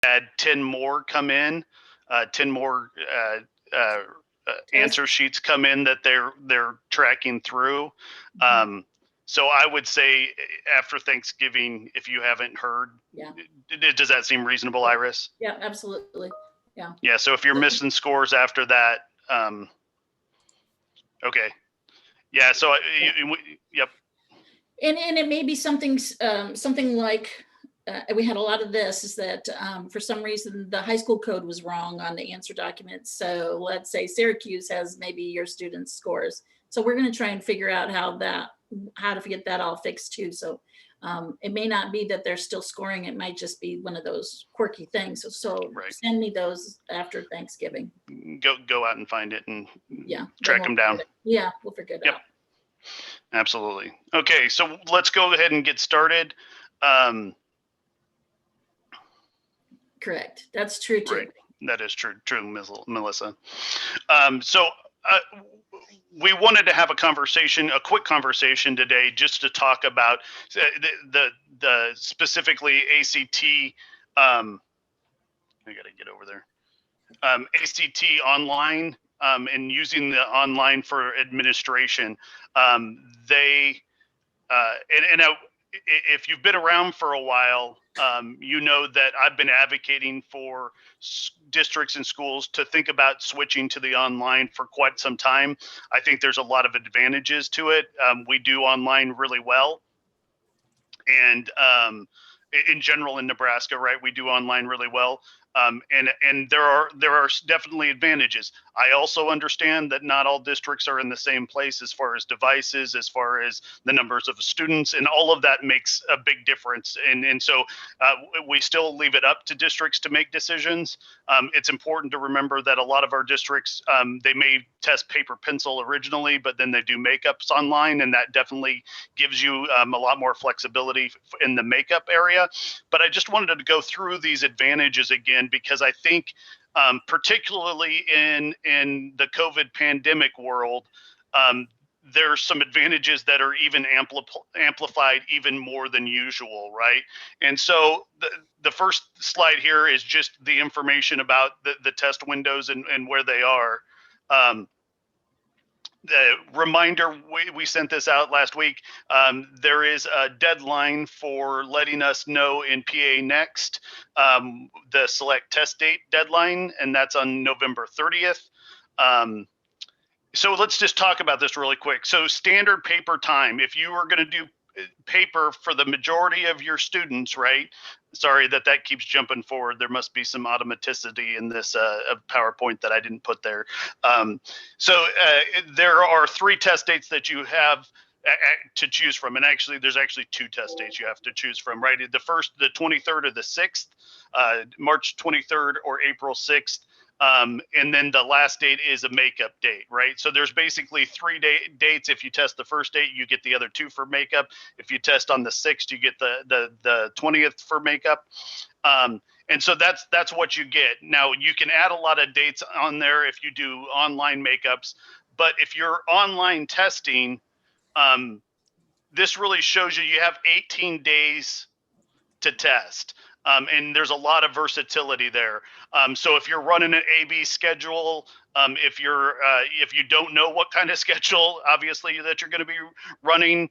had 10 more come in, 10 more answer sheets come in that they're tracking through. So I would say after Thanksgiving, if you haven't heard, does that seem reasonable, Iris? Yeah, absolutely. Yeah. Yeah. So if you're missing scores after that, okay. Yeah. So yep. And it may be something like we had a lot of this, is that for some reason the high school code was wrong on the answer documents. So let's say Syracuse has maybe your students' scores. So we're going to try and figure out how to get that all fixed too. So it may not be that they're still scoring. It might just be one of those quirky things. So Right. Send me those after Thanksgiving. Go out and find it and track them down. Yeah, we'll figure it out. Absolutely. Okay, so let's go ahead and get started. Correct. That's true too. Right. That is true, Melissa. We wanted to have a quick conversation today, just to talk about the specifically ACT. I got to get over there. ACT online and using the online for administration. If you've been around for a while, you know that I've been advocating for districts and schools to think about switching to the online for quite some time. I think there's a lot of advantages to it. We do online really well. And in general in Nebraska, right, we do online really well. And there are definitely advantages. I also understand that not all districts are in the same place as far as devices, as far as the numbers of students, and all of that makes a big difference. And so we still leave it up to districts to make decisions. It's important to remember that a lot of our districts, they may test paper pencil originally, but then they do makeups online, and that definitely gives you a lot more flexibility in the makeup area. But I just wanted to go through these advantages again, because I think particularly in the COVID pandemic world, there's some advantages that are even amplified even more than usual, right? And so the first slide here is just the information about the test windows and where they are. The reminder, we sent this out last week. There is a deadline for letting us know in PA Next, the select test date deadline, and that's on November 30th. So let's just talk about this really quick. So standard paper time, if you are going to do paper for the majority of your students, right? Sorry that keeps jumping forward. There must be some automaticity in this PowerPoint that I didn't put there. So there are 3 test dates that you have to choose from. And actually, there's actually 2 test dates you have to choose from, right? The 23rd or the 6th, March 23rd or April 6th. And then the last date is a makeup date, right? So there's basically 3 dates. If you test the first date, you get the other 2 for makeup. If you test on the 6th, you get the 20th for makeup. And so that's what you get. Now, you can add a lot of dates on there if you do online makeups, but if you're online testing, this really shows you have 18 days to test. And there's a lot of versatility there. So if you're running an A/B schedule, if you don't know what kind of schedule, obviously, that you're going to be running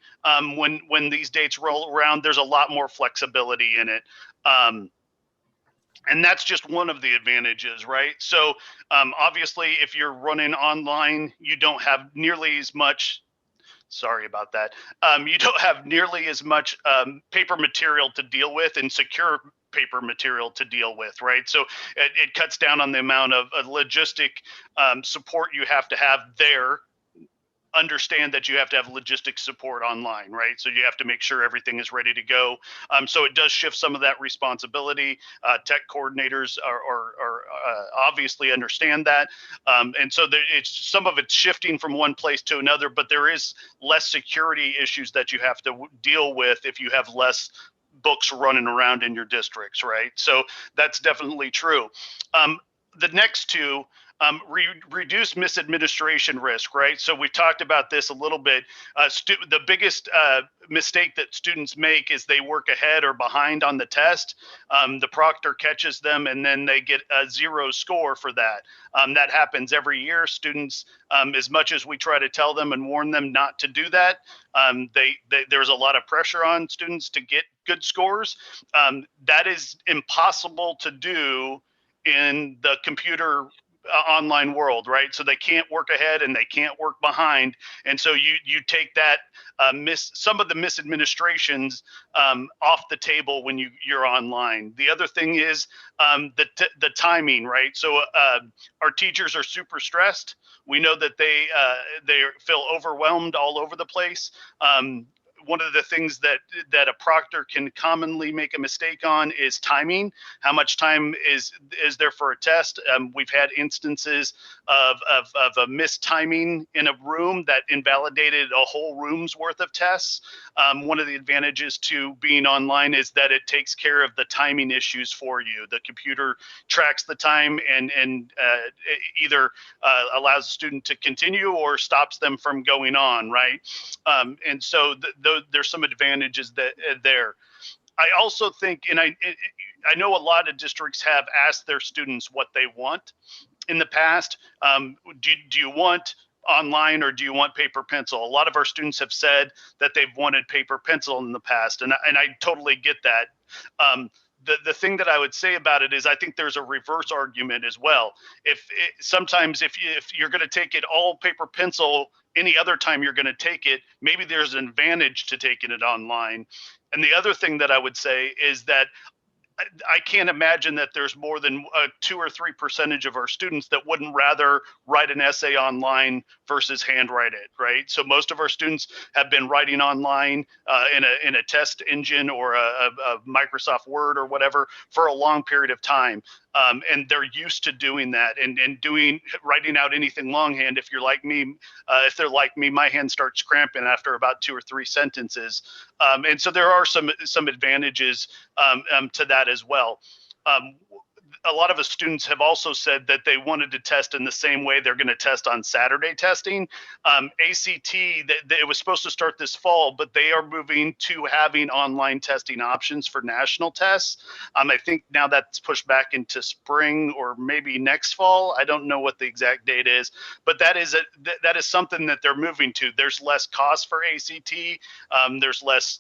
when these dates roll around, there's a lot more flexibility in it. And that's just one of the advantages, right? So obviously, if you're running online, you don't have nearly as much. Sorry about that. You don't have nearly as much paper material to deal with and secure paper material to deal with, right? So it cuts down on the amount of logistic support you have to have there. Understand that you have to have logistics support online, right? So you have to make sure everything is ready to go. So it does shift some of that responsibility. Tech coordinators are obviously understand that. And so some of it's shifting from one place to another, but there is less security issues that you have to deal with if you have less books running around in your districts, right? So that's definitely true. The next 2, Reduce misadministration risk, right? So we talked about this a little bit. The biggest mistake that students make is they work ahead or behind on the test. The proctor catches them and then they get a 0 score for that. That happens every year. Students, as much as we try to tell them and warn them not to do that, there's a lot of pressure on students to get good scores. That is impossible to do in the computer online world, right? So they can't work ahead and they can't work behind, and so you take that some of the misadministrations off the table when you're online. The other thing is the timing, right? So our teachers are super stressed. We know that they feel overwhelmed all over the place. One of the things that a proctor can commonly make a mistake on is timing. How much time is there for a test? We've had instances of a missed timing in a room that invalidated a whole room's worth of tests. One of the advantages to being online is that it takes care of the timing issues for you. The computer tracks the time and either allows the student to continue or stops them from going on, right? And so there's some advantages there. I also think, and I know a lot of districts have asked their students what they want in the past. Do you want online or do you want paper pencil? A lot of our students have said that they've wanted paper pencil in the past, and I totally get that. The thing that I would say about it is I think there's a reverse argument as well. Sometimes if you're going to take it all paper pencil, any other time you're going to take it, maybe there's an advantage to taking it online. And the other thing that I would say is that I can't imagine that there's more than 2 or 3% of our students that wouldn't rather write an essay online versus handwrite it, right? So most of our students have been writing online in a test engine or a Microsoft Word or whatever for a long period of time. And they're used to doing that and writing out anything longhand. If you're like me, if they're like me, my hand starts cramping after about 2 or 3 sentences. And so there are some advantages to that as well. A lot of the students have also said that they wanted to test in the same way they're going to test on Saturday testing. ACT, it was supposed to start this fall, but they are moving to having online testing options for national tests. I think now that's pushed back into spring or maybe next fall. I don't know what the exact date is, but that is something that they're moving to. There's less cost for ACT. There's less,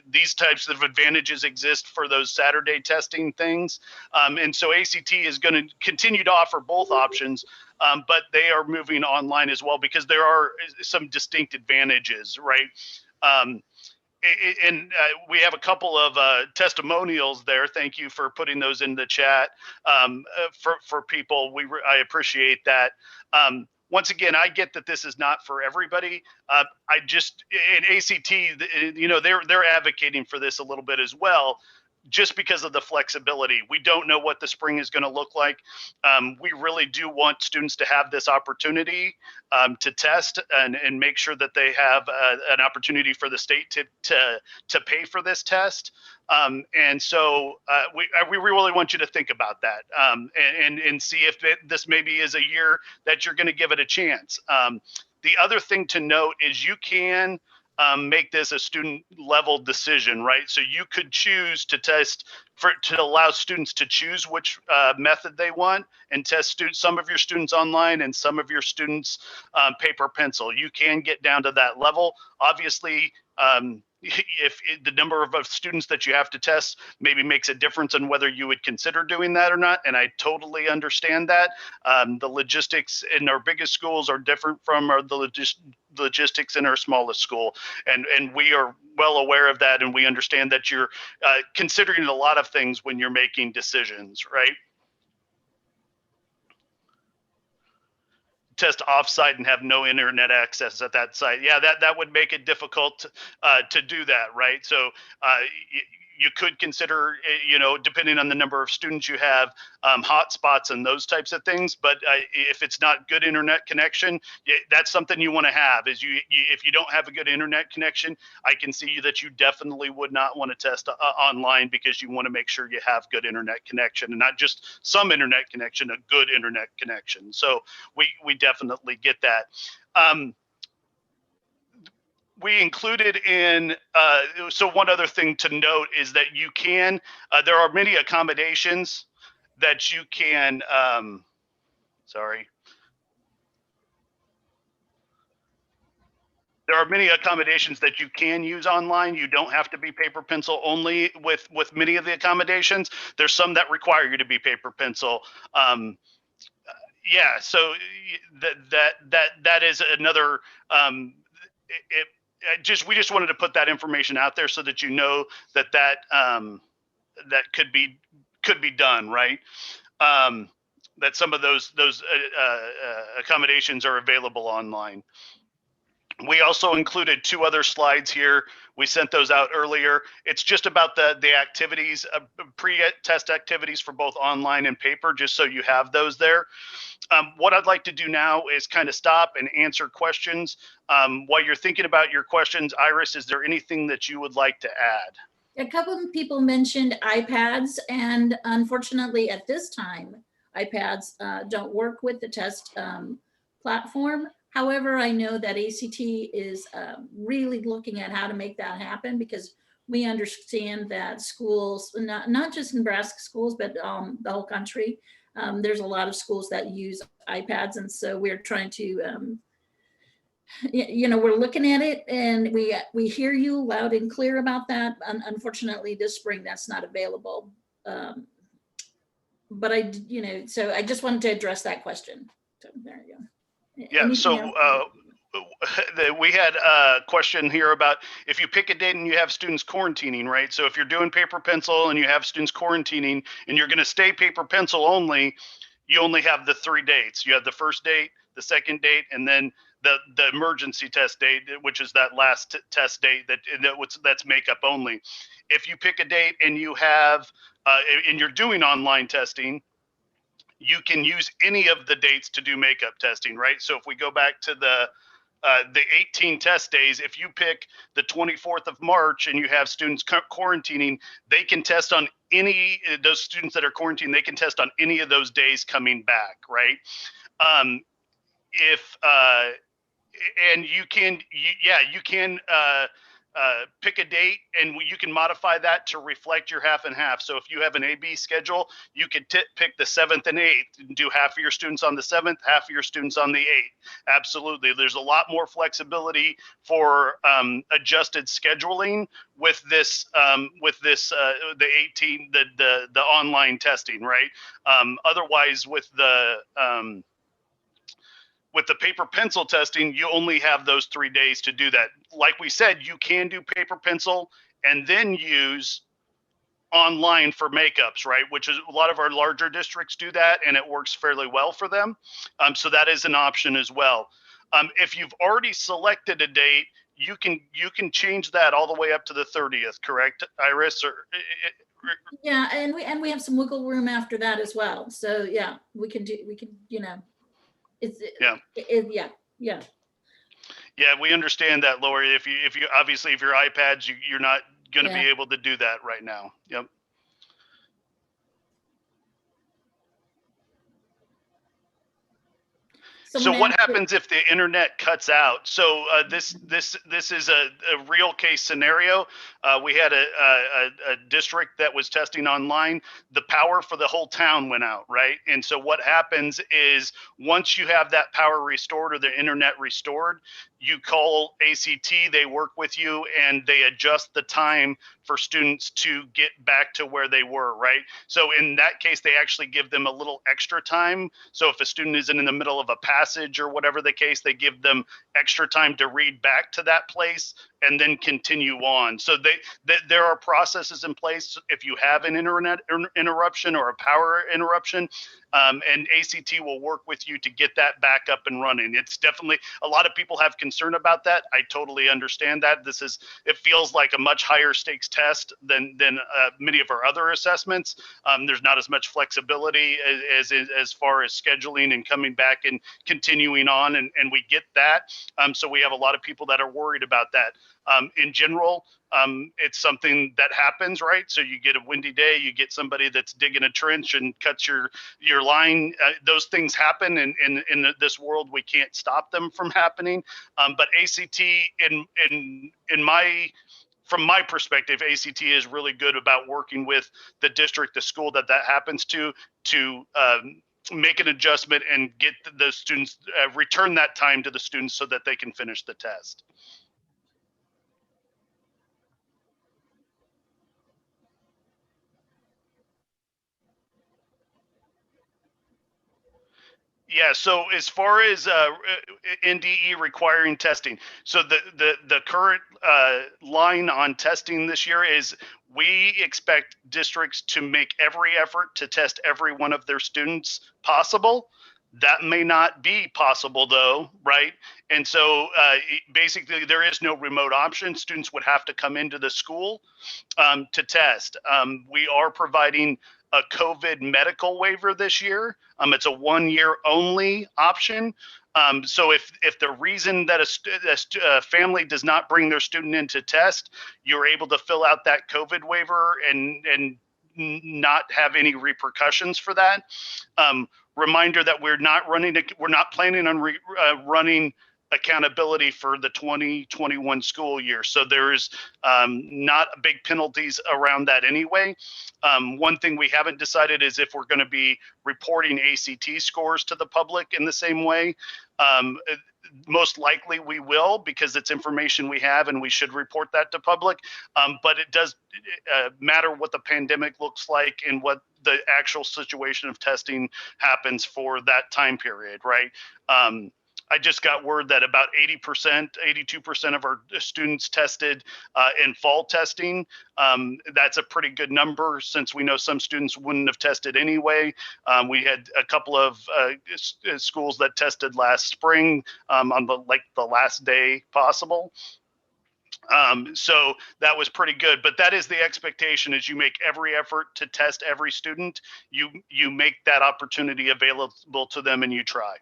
these types of advantages exist for those Saturday testing things. And so ACT is going to continue to offer both options, but they are moving online as well because there are some distinct advantages, right? And we have a couple of testimonials there. Thank you for putting those in the chat for people. I appreciate that. Once again, I get that this is not for everybody. In ACT, they're advocating for this a little bit as well, just because of the flexibility. We don't know what the spring is going to look like. We really do want students to have this opportunity to test and make sure that they have an opportunity for the state to pay for this test. And so we really want you to think about that and see if this maybe is a year that you're going to give it a chance. The other thing to note is you can make this a student level decision, right? So you could choose to test to allow students to choose which method they want and test some of your students online and some of your students paper pencil. You can get down to that level. Obviously, if the number of students that you have to test maybe makes a difference in whether you would consider doing that or not, and I totally understand that. The logistics in our biggest schools are different from the logistics in our smallest school, and we are well aware of that, and we understand that you're considering a lot of things when you're making decisions, right? Test offsite and have no internet access at that site. Yeah, that would make it difficult to do that, right? So you could consider, depending on the number of students you have, hotspots and those types of things. But if it's not good internet connection, that's something you want to have. Is if you don't have a good internet connection, I can see that you definitely would not want to test online, because you want to make sure you have good internet connection, and not just some internet connection, a good internet connection. So we definitely get that. We included in, so one other thing to note is that you can, there are many accommodations that you can, there are many accommodations that you can use online. You don't have to be paper pencil only with many of the accommodations. There's some that require you to be paper pencil. Yeah, so that is another, we just wanted to put that information out there so that you know that that could be done, right? That some of those accommodations are available online. We also included 2 other slides here. We sent those out earlier. It's just about the activities, pre-test activities for both online and paper, just so you have those there. What I'd like to do now is kind of stop and answer questions. While you're thinking about your questions, Iris, is there anything that you would like to add? A couple of people mentioned iPads, and unfortunately at this time, iPads don't work with the test platform. However, I know that ACT is really looking at how to make that happen, because we understand that schools, not just Nebraska schools, but the whole country, there's a lot of schools that use iPads. And so we're trying to, we're looking at it, and we hear you loud and clear about that. Unfortunately, this spring, that's not available. But so I just wanted to address that question. So there you go. Yeah, so we had a question here about if you pick a date and you have students quarantining, right? So if you're doing paper pencil and you have students quarantining and you're going to stay paper pencil only, you only have the 3 dates. You have the first date, the second date, and then the emergency test date, which is that last test date that's makeup only. If you pick a date and you have and you're doing online testing, you can use any of the dates to do makeup testing, right? So if we go back to the 18 test days, if you pick the 24th of March and you have students quarantining, they can test on those students that are quarantined, they can test on any of those days coming back, right? And you can pick a date, and you can modify that to reflect your half and half. So if you have an A-B schedule, you could pick the 7th and 8th and do half of your students on the 7th, half of your students on the 8th. Absolutely. There's a lot more flexibility for adjusted scheduling with this, the 18, the online testing, right? Otherwise, with the paper pencil testing, you only have those 3 days to do that. Like we said, you can do paper pencil and then use online for makeups, right? Which is a lot of our larger districts do that, and it works fairly well for them. So that is an option as well. If you've already selected a date, you can change that all the way up to the 30th, correct, Iris? Yeah, and we have some wiggle room after that as well. So yeah, we can Yeah, we understand that, Lori. If you obviously, if your iPads, you're not going to be able to do that right now. Yep. So what happens if the internet cuts out? So this is a real case scenario. We had a district that was testing online. The power for the whole town went out, right? And so what happens is once you have that power restored or the internet restored, you call ACT, they work with you, and they adjust the time for students to get back to where they were, right? So in that case, they actually give them a little extra time. So if a student isn't in the middle of a passage or whatever the case, they give them extra time to read back to that place, and then continue on. So there are processes in place if you have an internet interruption or a power interruption, and ACT will work with you to get that back up and running. It's definitely, a lot of people have concern about that. I totally understand that. It feels like a much higher stakes test than many of our other assessments. There's not as much flexibility as far as scheduling and coming back and continuing on, and we get that. So we have a lot of people that are worried about that. In general, it's something that happens, right? So you get a windy day, you get somebody that's digging a trench and cuts your line. Those things happen, and in this world, we can't stop them from happening. But ACT, from my perspective, ACT is really good about working with the district, the school that happens to make an adjustment and get the students, return that time to the students so that they can finish the test. Yeah, so as far as NDE requiring testing, so the current line on testing this year is we expect districts to make every effort to test every one of their students possible. That may not be possible though, right? And so basically there is no remote option. Students would have to come into the school to test. We are providing a COVID medical waiver this year. It's a 1 year only option. So if the reason that a family does not bring their student in to test, you're able to fill out that COVID waiver and not have any repercussions for that. Reminder that we're not planning on running accountability for the 2021 school year. So there's not big penalties around that anyway. One thing we haven't decided is if we're going to be reporting ACT scores to the public in the same way. Most likely we will, because it's information we have and we should report that to public. But it does matter what the pandemic looks like and what the actual situation of testing happens for that time period, right? I just got word that about 80%, 82% of our students tested in fall testing. That's a pretty good number since we know some students wouldn't have tested anyway. We had a couple of schools that tested last spring on the last day possible. So that was pretty good, but that is the expectation, is you make every effort to test every student. You make that opportunity available to them and you try.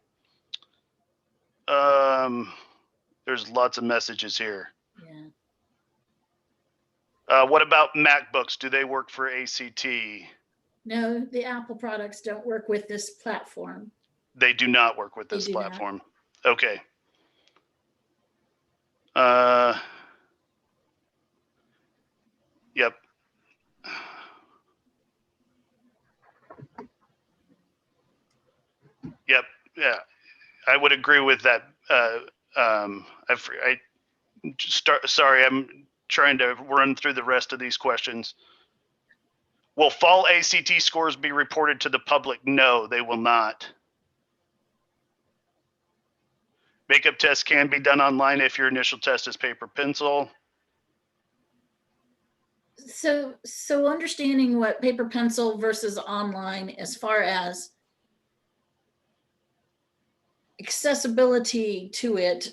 There's lots of messages here. Yeah. What about MacBooks? Do they work for ACT? No, the Apple products don't work with this platform. They do not work with this platform. Not. Okay. Yep. Yep. Yeah. I would agree with that. Sorry, I'm trying to run through the rest of these questions. Will fall ACT scores be reported to the public? No, they will not. Makeup tests can be done online if your initial test is paper pencil. So understanding what paper pencil versus online as far as accessibility to it,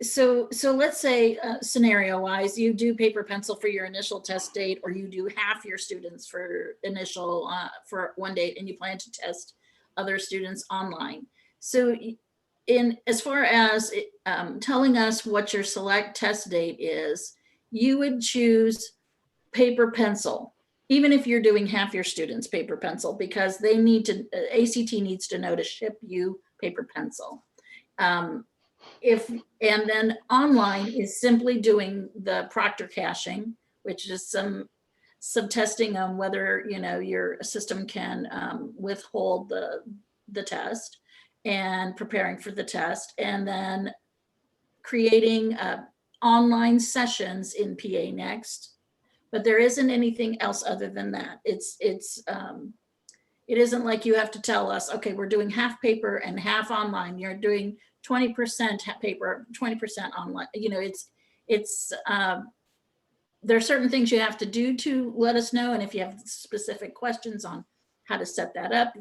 so let's say scenario wise, you do paper pencil for your initial test date, or you do half your students for initial for one date, and you plan to test other students online. So as far as telling us what your select test date is, you would choose paper pencil, even if you're doing half your students paper pencil, because they need to, ACT needs to know to ship you paper pencil. And then online is simply doing the proctor caching, which is some testing on whether your system can withhold the test, and preparing for the test, and then creating online sessions in PA Next. But there isn't anything else other than that. It isn't like you have to tell us, okay, we're doing half paper and half online. You're doing 20% paper, 20% online. it's, there are certain things you have to do to let us know. And if you have specific questions on how to set that up,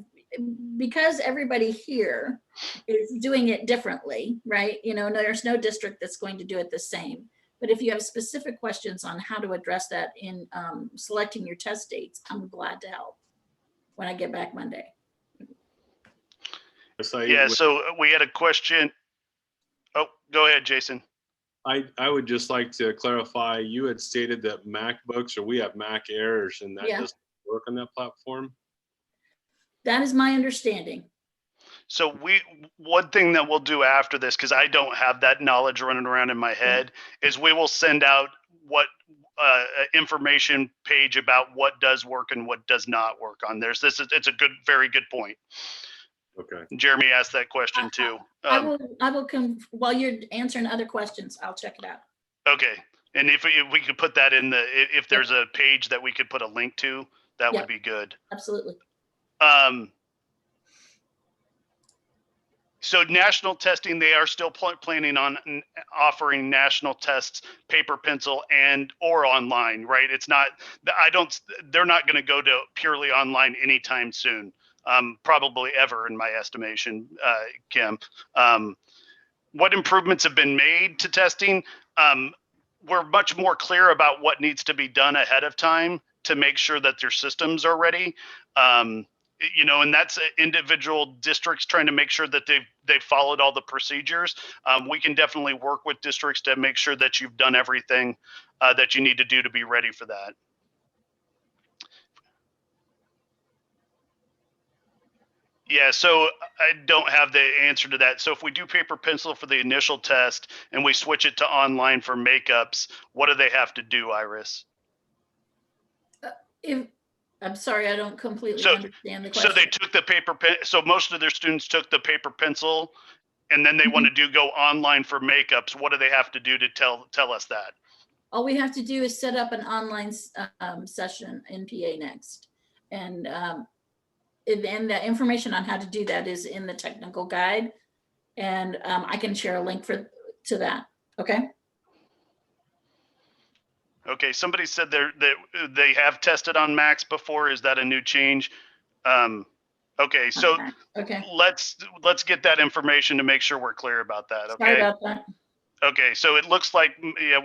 because everybody here is doing it differently, right? You know, there's no district that's going to do it the same. But if you have specific questions on how to address that in selecting your test dates, I'm glad to help when I get back Monday. Yeah, so we had a question. Oh, go ahead, Jason. I would just like to clarify, you had stated that MacBooks, or we have Mac Airs, and that doesn't work on that platform? That is my understanding. So one thing that we'll do after this, because I don't have that knowledge running around in my head, is we will send out what information page about what does work and what does not work on there. So it's a very good point. Okay. Jeremy asked that question too. I will come while you're answering other questions. I'll check it out. Okay. And if we could put that in if there's a page that we could put a link to, that would be good. Absolutely. So national testing, they are still planning on offering national tests, paper, pencil, or online, right? It's not, they're not going to go to purely online anytime soon. Probably ever, in my estimation, Kim. What improvements have been made to testing? We're much more clear about what needs to be done ahead of time to make sure that their systems are ready. You know, and that's individual districts trying to make sure that they've followed all the procedures. We can definitely work with districts to make sure that you've done everything that you need to do to be ready for that. Yeah, so I don't have the answer to that. So if we do paper pencil for the initial test and we switch it to online for makeups, what do they have to do, Iris? I'm sorry, I don't completely understand the question. So they took the so most of their students took the paper pencil, and then they want to go online for makeups. What do they have to do to tell us that? All we have to do is set up an online session in PA Next. And the information on how to do that is in the technical guide. And I can share a link to that. Okay. Okay. Somebody said they have tested on Macs before. Is that a new change? Okay. So let's get that information to make sure we're clear about that. Okay. Sorry about that. Okay. So it looks like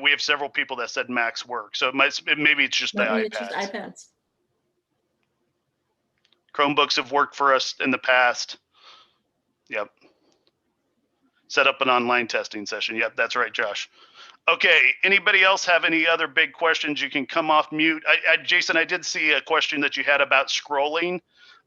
we have several people that said Macs work. So maybe it's just the iPads. It's just iPads. Chromebooks have worked for us in the past. Yep. Set up an online testing session. Yep, that's right, Josh. Okay, anybody else have any other big questions? You can come off mute. Jason, I did see a question that you had about scrolling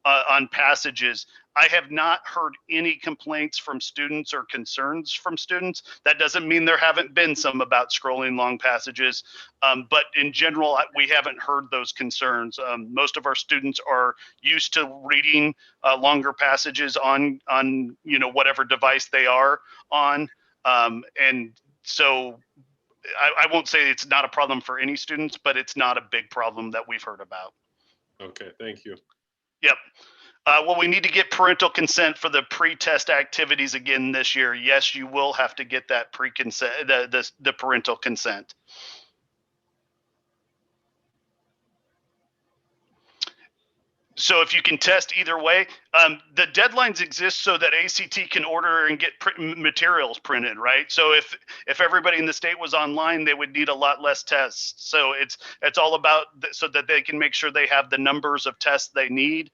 on passages. I have not heard any complaints from students or concerns from students. That doesn't mean there haven't been some about scrolling long passages, but in general, we haven't heard those concerns. Most of our students are used to reading longer passages on whatever device they are on, and so I won't say it's not a problem for any students, but it's not a big problem that we've heard about. Okay, thank you. Yep. Well, we need to get parental consent for the pre-test activities again this year. Yes, you will have to get that pre-consent, the parental consent. So if you can test either way, the deadlines exist so that ACT can order and get materials printed, right? So if everybody in the state was online, they would need a lot less tests. So it's all about so that they can make sure they have the numbers of tests they need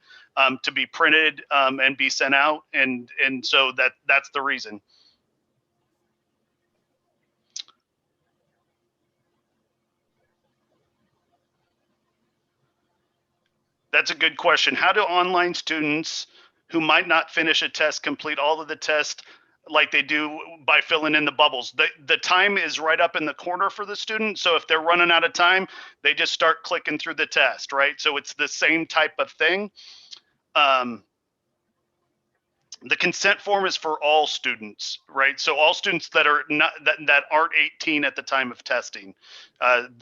to be printed and be sent out, and so that's the reason. That's a good question. How do online students who might not finish a test complete all of the tests like they do by filling in the bubbles? The time is right up in the corner for the student. So if they're running out of time, they just start clicking through the test, right? So it's the same type of thing. The consent form is for all students, right? So all students that are not that aren't 18 at the time of testing,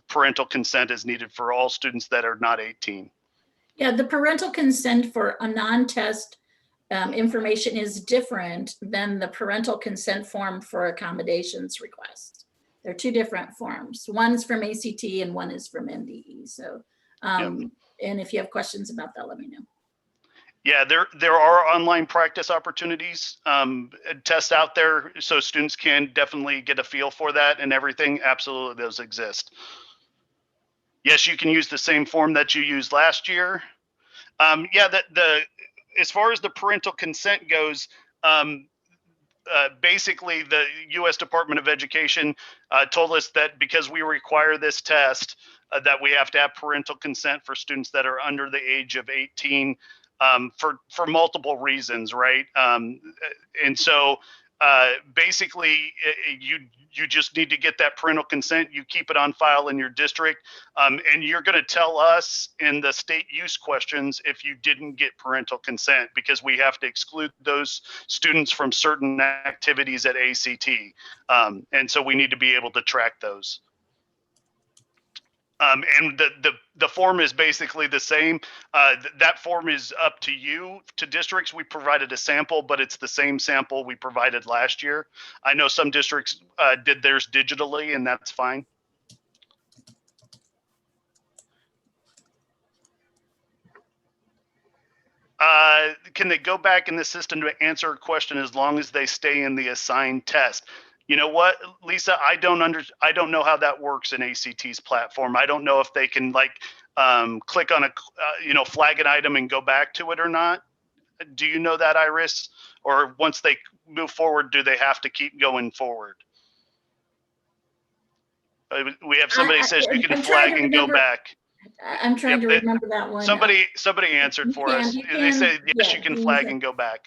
parental consent is needed for all students that are not 18. Yeah, the parental consent for a non-test information is different than the parental consent form for accommodations request. They're two different forms. One's from ACT and one is from NDE. So, and if you have questions about that, let me know. Yeah, there are online practice opportunities, tests out there, so students can definitely get a feel for that and everything. Absolutely, those exist. Yes, you can use the same form that you used last year. Yeah, as far as the parental consent goes, basically the U.S. Department of Education told us that because we require this test, that we have to have parental consent for students that are under the age of 18 for multiple reasons, right? And so basically, you just need to get that parental consent. You keep it on file in your district, and you're going to tell us in the state use questions if you didn't get parental consent, because we have to exclude those students from certain activities at ACT, and so we need to be able to track those. And the form is basically the same. That form is up to you, to districts. We provided a sample, but it's the same sample we provided last year. I know some districts did theirs digitally, and that's fine. Can they go back in the system to answer a question as long as they stay in the assigned test? You know what, Lisa, I don't know how that works in ACT's platform. I don't know if they can click on a, flag an item and go back to it or not. Do you know that, Iris? Or once they move forward, do they have to keep going forward? We have somebody says you can flag and go back. I'm trying to remember that one. Somebody answered for us. They said, yes, you can flag and go back.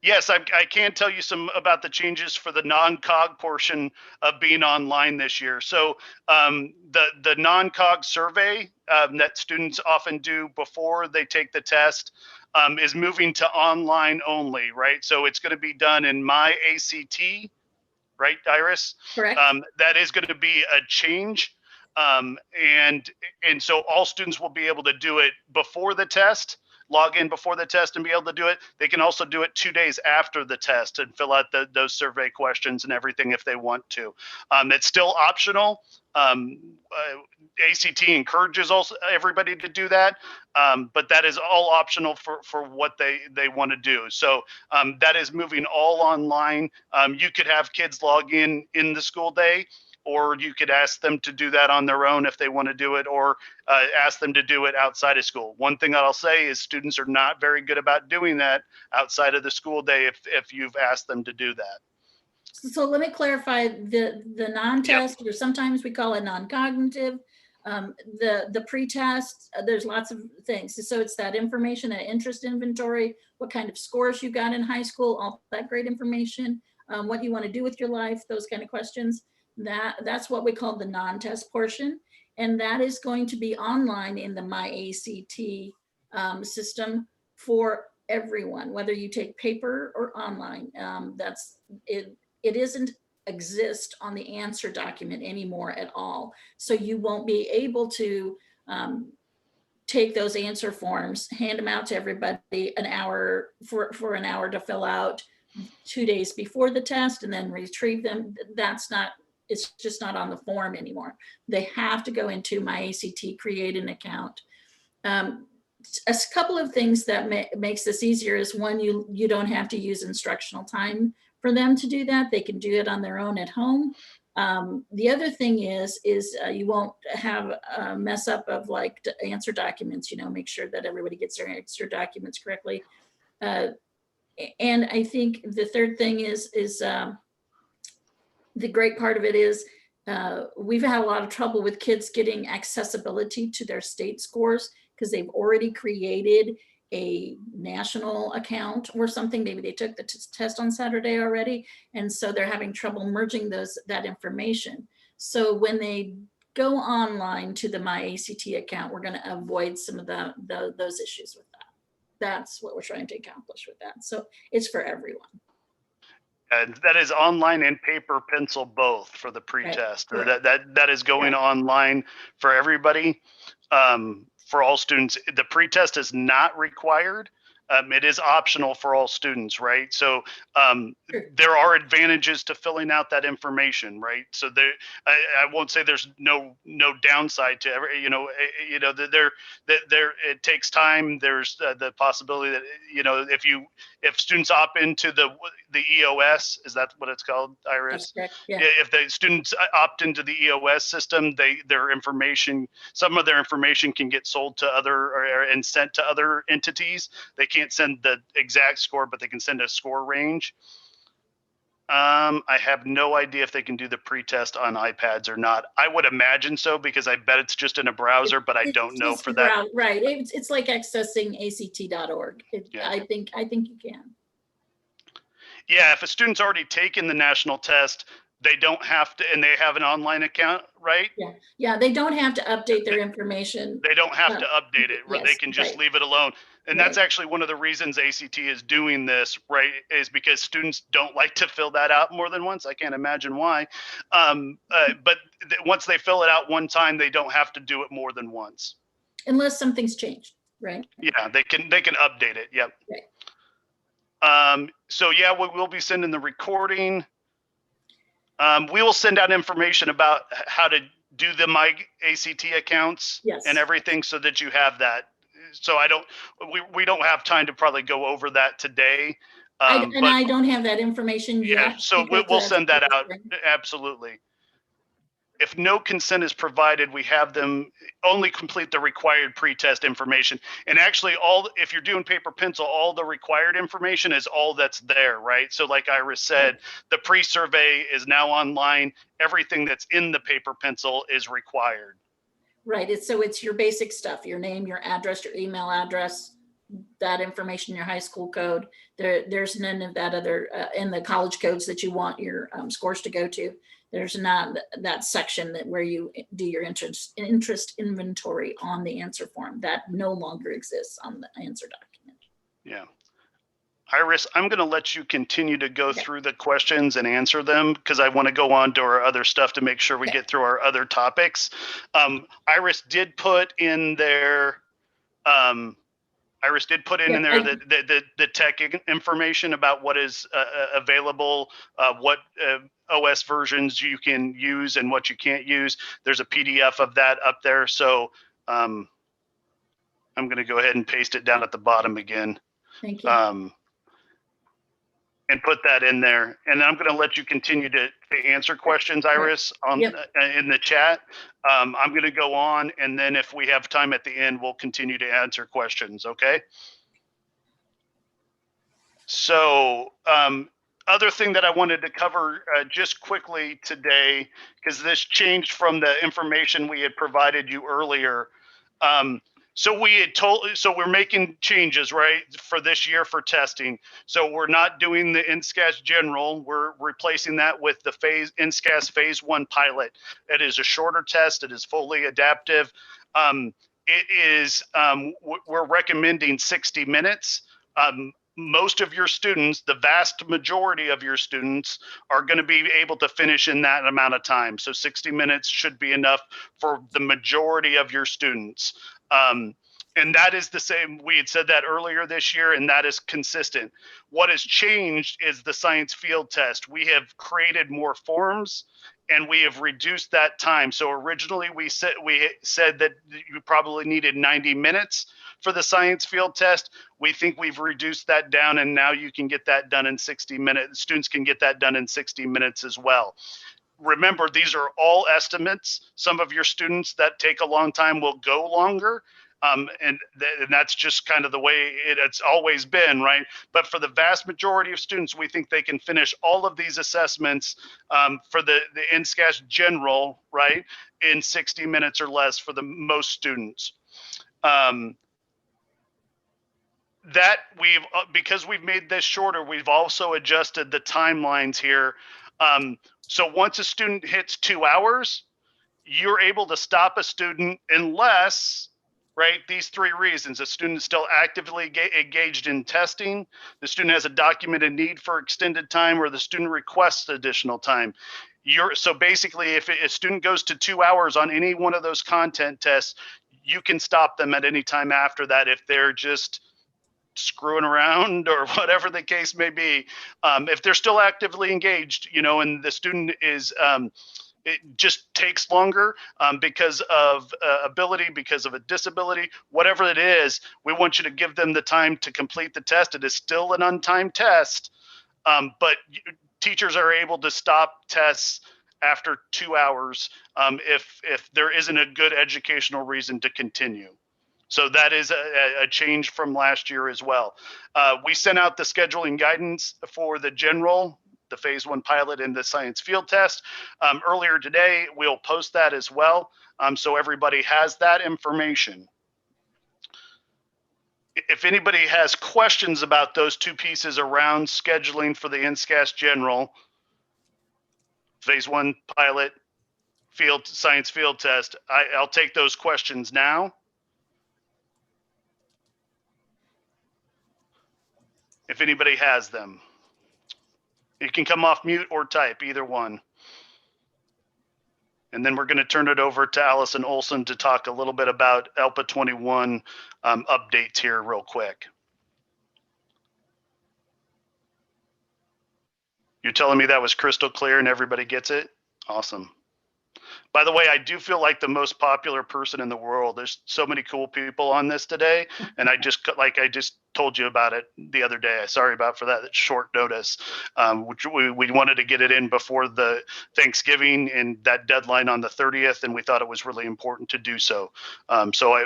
Yes, I can tell you some about the changes for the non-COG portion of being online this year. So the non-COG survey that students often do before they take the test is moving to online only, right? So it's going to be done in My ACT, right, Iris? Correct. That is going to be a change. And so all students will be able to do it before the test, log in before the test and be able to do it. They can also do it 2 days after the test and fill out those survey questions and everything if they want to. It's still optional. ACT encourages everybody to do that, but that is all optional for what they want to do. So that is moving all online. You could have kids log in the school day, or you could ask them to do that on their own if they want to do it, or ask them to do it outside of school. One thing that I'll say is students are not very good about doing that outside of the school day if you've asked them to do that. So let me clarify the non-test, or sometimes we call it non-cognitive. The pre-test, there's lots of things. So it's that information, that interest inventory, what kind of scores you got in high school, all that great information, what you want to do with your life, those kind of questions. That's what we call the non-test portion. And that is going to be online in the My ACT system for everyone, whether you take paper or online. That's it. It isn't exist on the answer document anymore at all. So you won't be able to take those answer forms, hand them out to everybody an hour for an hour to fill out 2 days before the test and then retrieve them. It's just not on the form anymore. They have to go into My ACT, create an account. A couple of things that makes this easier is, one, you don't have to use instructional time for them to do that. They can do it on their own at home. The other thing is you won't have a mess up of like answer documents, make sure that everybody gets their answer documents correctly. And I think the third thing is the great part of it is we've had a lot of trouble with kids getting accessibility to their state scores because they've already created a national account or something. Maybe they took the test on Saturday already, and so they're having trouble merging that information. So when they go online to the My ACT account, we're going to avoid some of those issues with that. That's what we're trying to accomplish with that. So it's for everyone. And that is online and paper pencil both for the pretest. Right. That is going online for everybody, for all students. The pretest is not required. It is optional for all students, right? So Sure. there are advantages to filling out that information, right? So I won't say there's no downside to every, there it takes time. There's the possibility that, if students opt into the EOS, is that what it's called, Iris? That's correct. Yeah. If the students opt into the EOS system, some of their information can get sold to and sent to other entities. They can't send the exact score, but they can send a score range. I have no idea if they can do the pretest on iPads or not. I would imagine so, because I bet it's just in a browser, but I don't know for that. Right. It's like accessing ACT.org. Yeah. I think you can. Yeah, if a student's already taken the national test, they don't have to, and they have an online account, right? Yeah. They don't have to update their information. They don't have to update it. Yes, They can just leave it alone. And that's actually one of the reasons ACT is doing this, right? Is because students don't like to fill that out more than once. I can't imagine why. But once they fill it out one time, they don't have to do it more than once. Unless something's changed, right? Yeah, they can update it. Yep. Right. So yeah, we will be sending the recording. We will send out information about how to do the My ACT accounts and everything, so that you have that. So we don't have time to probably go over that today. I don't have that information yet. Yeah, so we'll send that out. Absolutely. If no consent is provided, we have them only complete the required pretest information. And actually, if you're doing paper pencil, all the required information is all that's there, right? So like Iris said, the pre-survey is now online. Everything that's in the paper pencil is required. Right. It's your basic stuff: your name, your address, your email address, that information, your high school code. There's none of that other in the college codes that you want your scores to go to. There's not that section where you do your interest inventory on the answer form. That no longer exists on the answer document. Yeah. Iris, I'm going to let you continue to go through the questions and answer them, because I want to go on to our other stuff to make sure we get through our other topics. Iris did put in there, the tech information about what is available, what OS versions you can use and what you can't use. There's a PDF of that up there. So I'm going to go ahead and paste it down at the bottom again. Thank you. And put that in there. And I'm going to let you continue to answer questions, Iris, in the chat. I'm going to go on, and then if we have time at the end, we'll continue to answer questions, okay? So other thing that I wanted to cover just quickly today, because this changed from the information we had provided you earlier. So we're making changes, right, for this year for testing. So we're not doing the NSCAS general. We're replacing that with the NSCAS phase 1 pilot. It is a shorter test. It is fully adaptive. We're recommending 60 minutes. Most of your students, the vast majority of your students, are going to be able to finish in that amount of time. So 60 minutes should be enough for the majority of your students. And that is the same. We had said that earlier this year, and that is consistent. What has changed is the science field test. We have created more forms, and we have reduced that time. So originally we said that you probably needed 90 minutes for the science field test. We think we've reduced that down, and now you can get that done in 60 minutes. Students can get that done in 60 minutes as well. Remember, these are all estimates. Some of your students that take a long time will go longer. And that's just kind of the way it's always been, right? But for the vast majority of students, we think they can finish all of these assessments for the NSCAS general, right, in 60 minutes or less for the most students. Because we've made this shorter, we've also adjusted the timelines here. So once a student hits 2 hours, you're able to stop a student unless, right, these 3 reasons: a student is still actively engaged in testing, the student has a documented need for extended time, or the student requests additional time. So basically, if a student goes to 2 hours on any one of those content tests, you can stop them at any time after that if they're just screwing around or whatever the case may be. If they're still actively engaged, and the student is, it just takes longer because of ability, because of a disability, whatever it is, we want you to give them the time to complete the test. It is still an untimed test, but teachers are able to stop tests after 2 hours if there isn't a good educational reason to continue. So that is a change from last year as well. We sent out the scheduling guidance for the general, the phase 1 pilot and the science field test earlier today. We'll post that as well, so everybody has that information. If anybody has questions about those two pieces around scheduling for the NSCAS general, phase 1 pilot, science field test, I'll take those questions now. If anybody has them. You can come off mute or type, either one. And then we're going to turn it over to Allison Olson to talk a little bit about ELPA 21 updates here real quick. You're telling me that was crystal clear and everybody gets it? Awesome. By the way, I do feel like the most popular person in the world. There's so many cool people on this today, and I just told you about it the other day. Sorry for that short notice. Which we wanted to get it in before the Thanksgiving and that deadline on the 30th, and we thought it was really important to do so.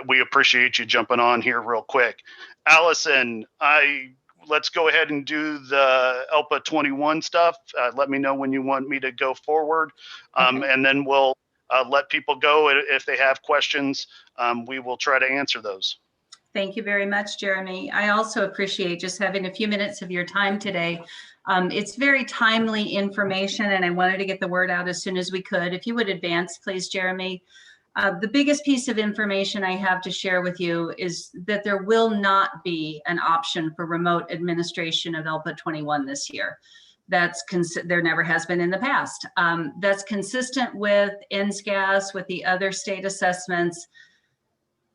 We appreciate you jumping on here real quick. Allison, let's go ahead and do the ELPA 21 stuff. Let me know when you want me to go forward, okay. And then we'll let people go. If they have questions, we will try to answer those. Thank you very much, Jeremy. I also appreciate just having a few minutes of your time today. It's very timely information, and I wanted to get the word out as soon as we could. If you would advance, please, Jeremy. The biggest piece of information I have to share with you is that there will not be an option for remote administration of ELPA 21 this year. There never has been in the past. That's consistent with NSCAS, with the other state assessments.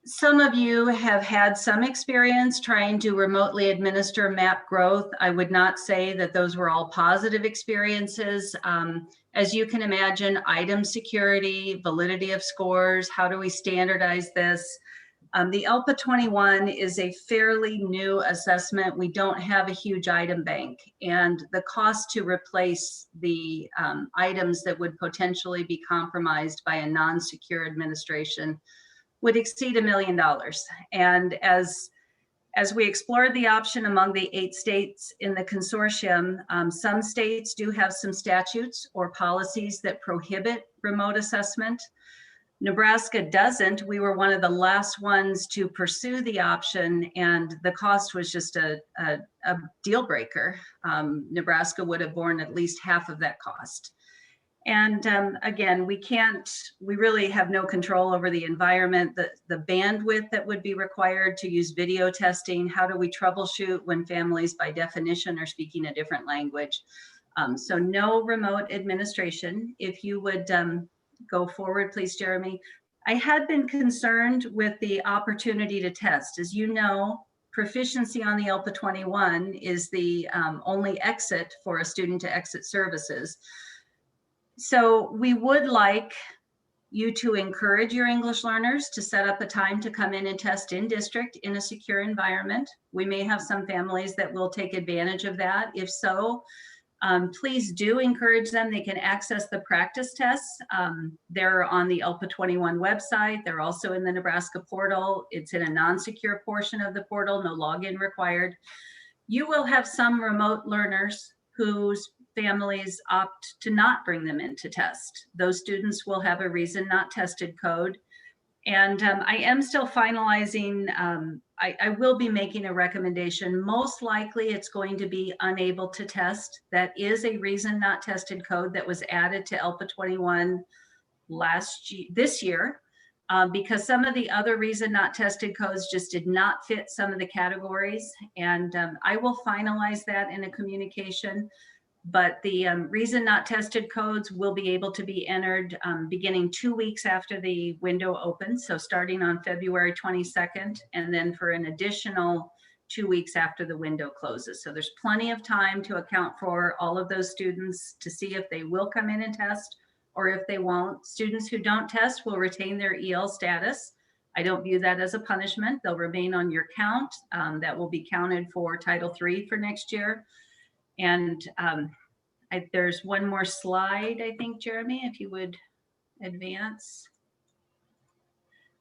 Some of you have had some experience trying to remotely administer MAP growth. I would not say that those were all positive experiences. As you can imagine, item security, validity of scores, how do we standardize this? The ELPA 21 is a fairly new assessment. We don't have a huge item bank, and the cost to replace the items that would potentially be compromised by a non-secure administration would exceed $1 million. And as we explored the option among the 8 states in the consortium, some states do have some statutes or policies that prohibit remote assessment. Nebraska doesn't. We were one of the last ones to pursue the option, and the cost was just a deal breaker. Nebraska would have borne at least half of that cost. And again, we really have no control over the environment, the bandwidth that would be required to use video testing. How do we troubleshoot when families by definition are speaking a different language? So no remote administration. If you would go forward, please, Jeremy. I had been concerned with the opportunity to test. As you know, proficiency on the ELPA 21 is the only exit for a student to exit services. So we would like you to encourage your English learners to set up a time to come in and test in district in a secure environment. We may have some families that will take advantage of that. If so, please do encourage them. They can access the practice tests. They're on the ELPA 21 website. They're also in the Nebraska portal. It's in a non-secure portion of the portal, no login required. You will have some remote learners whose families opt to not bring them in to test. Those students will have a reason not tested code. And I am still finalizing, I will be making a recommendation. Most likely it's going to be unable to test. That is a reason not tested code that was added to ELPA 21 this year, because some of the other reason not tested codes just did not fit some of the categories. And I will finalize that in a communication. But the reason not tested codes will be able to be entered beginning 2 weeks after the window opens. So starting on February 22nd, and then for an additional 2 weeks after the window closes. So there's plenty of time to account for all of those students to see if they will come in and test or if they won't. Students who don't test will retain their EL status. I don't view that as a punishment. They'll remain on your count. That will be counted for Title III for next year. And there's one more slide, I think, Jeremy, if you would advance.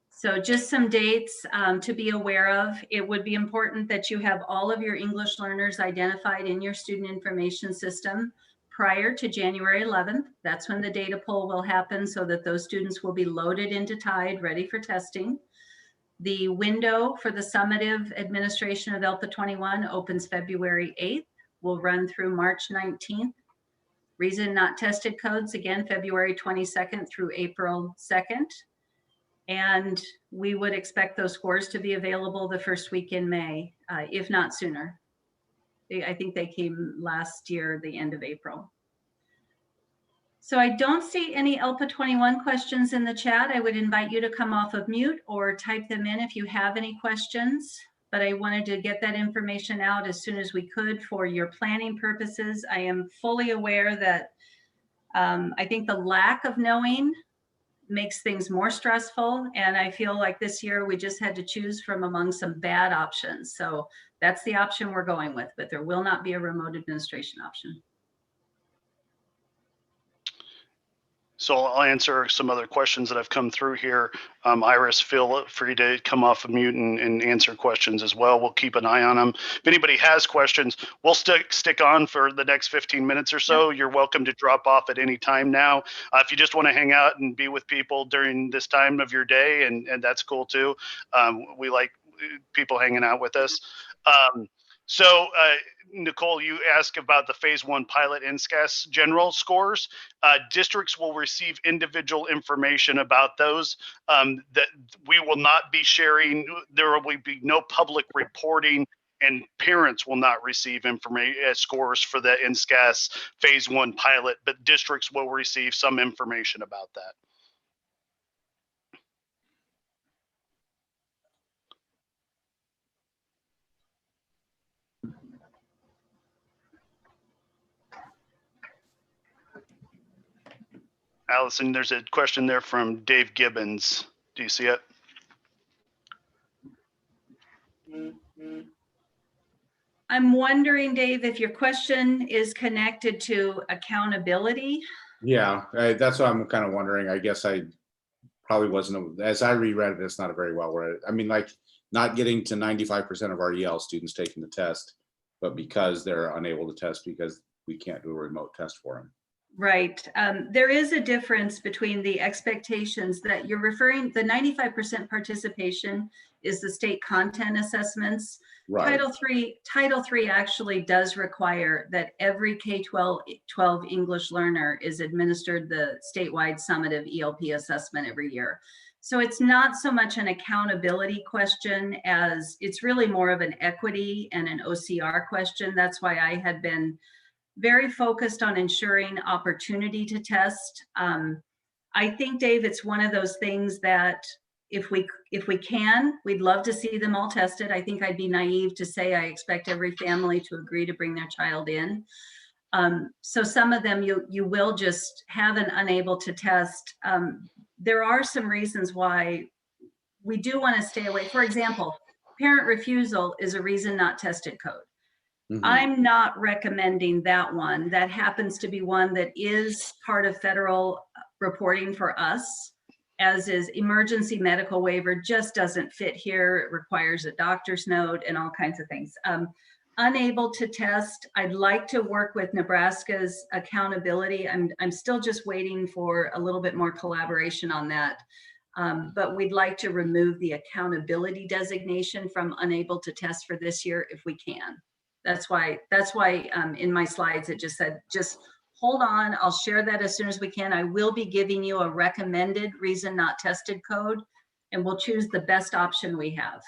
So just some dates to be aware of. It would be important that you have all of your English learners identified in your student information system prior to January 11th. That's when the data pull will happen so that those students will be loaded into TIDE, ready for testing. The window for the summative administration of ELPA 21 opens February 8th, will run through March 19th. Reason not tested codes, again, February 22nd through April 2nd. And we would expect those scores to be available the first week in May, if not sooner. I think they came last year, the end of April. So I don't see any ELPA 21 questions in the chat. I would invite you to come off of mute or type them in if you have any questions. But I wanted to get that information out as soon as we could for your planning purposes. I am fully aware that I think the lack of knowing makes things more stressful. And I feel like this year we just had to choose from among some bad options. So that's the option we're going with, but there will not be a remote administration option. So I'll answer some other questions that have come through here. Iris, feel free to come off of mute and answer questions as well. We'll keep an eye on them. If anybody has questions, we'll stick on for the next 15 minutes or so. You're welcome to drop off at any time now. If you just want to hang out and be with people during this time of your day, and that's cool too. We like people hanging out with us. Nicole, you asked about the phase 1 pilot NSCAS general scores. Districts will receive individual information about those that we will not be sharing. There will be no public reporting, and parents will not receive scores for the NSCAS phase 1 pilot, but districts will receive some information about that. Allison, there's a question there from Dave Gibbons. Do you see it? I'm wondering, Dave, if your question is connected to accountability. Yeah, that's what I'm kind of wondering. I guess I probably wasn't, as I reread it, it's not a very well read. I mean, like not getting to 95% of our EL students taking the test, but because they're unable to test because we can't do a remote test for them. Right. There is a difference between the expectations that you're referring, the 95% participation is the state content assessments. Right. Title III actually does require that every K-12 English learner is administered the statewide summative ELP assessment every year. So it's not so much an accountability question as it's really more of an equity and an OCR question. That's why I had been very focused on ensuring opportunity to test. I think, Dave, it's one of those things that if we can, we'd love to see them all tested. I think I'd be naive to say I expect every family to agree to bring their child in. So some of them you will just have an unable to test. There are some reasons why we do want to stay away. For example, parent refusal is a reason not tested code. Mm-hmm. I'm not recommending that one. That happens to be one that is part of federal reporting for us, as is emergency medical waiver, just doesn't fit here. It requires a doctor's note and all kinds of things. Unable to test, I'd like to work with Nebraska's accountability. I'm still just waiting for a little bit more collaboration on that. But we'd like to remove the accountability designation from unable to test for this year if we can. That's why in my slides, it just said, just hold on. I'll share that as soon as we can. I will be giving you a recommended reason not tested code, and we'll choose the best option we have.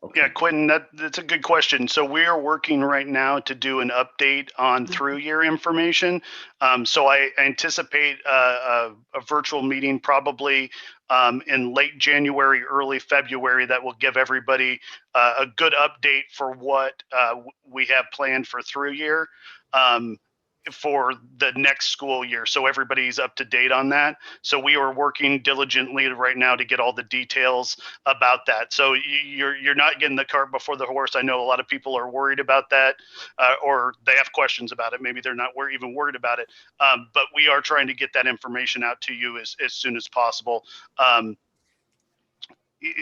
Okay. Yeah, Quentin, that's a good question. So we are working right now to do an update on through year information. So I anticipate a virtual meeting probably in late January, early February that will give everybody a good update for what we have planned for through year for the next school year. So everybody's up to date on that. So we are working diligently right now to get all the details about that. So you're not getting the cart before the horse. I know a lot of people are worried about that, or they have questions about it. Maybe they're not even worried about it. But we are trying to get that information out to you as soon as possible.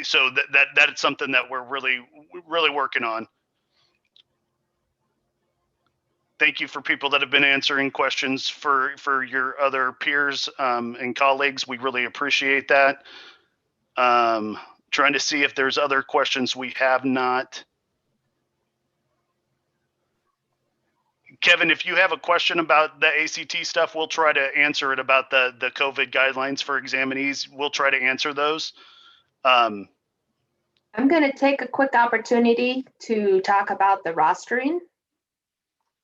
So that is something that we're really working on. Thank you for people that have been answering questions for your other peers and colleagues. We really appreciate that. Trying to see if there's other questions we have not. Kevin, if you have a question about the ACT stuff, we'll try to answer it about the COVID guidelines for examinees. We'll try to answer those. I'm going to take a quick opportunity to talk about the rostering.